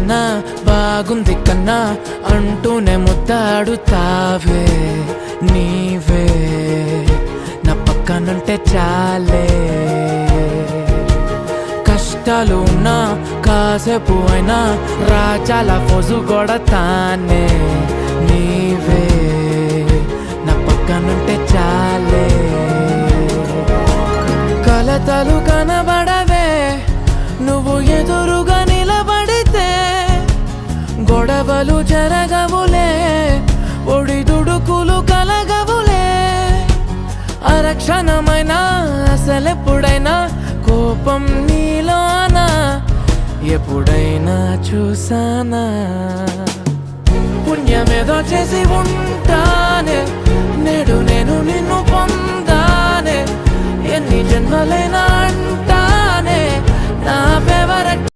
కన్నా బాగుంది కన్నా అంటూనే ముద్దాడుతావే నీవే నా పక్కనుంటే చాలే. కష్టాలు ఉన్నా కాసేపు అయినా రాజాల ఫోజు కొడతానే నీవే నా పక్కనుంటే చాలే. కలతలు కనబడవే నువ్వు ఎదురుగా నిలబడితే, గొడవలు జరగవులే ఒడిదుడుకులు కలగవులే. అరక్షణమైనా అసలెప్పుడైనా కోపం నీలోనా ఎప్పుడైనా చూసానా? పుణ్యమేదో చేసి ఉంటానే నేడు నేను నిన్ను పొందానే. ఎన్ని జన్మలైనా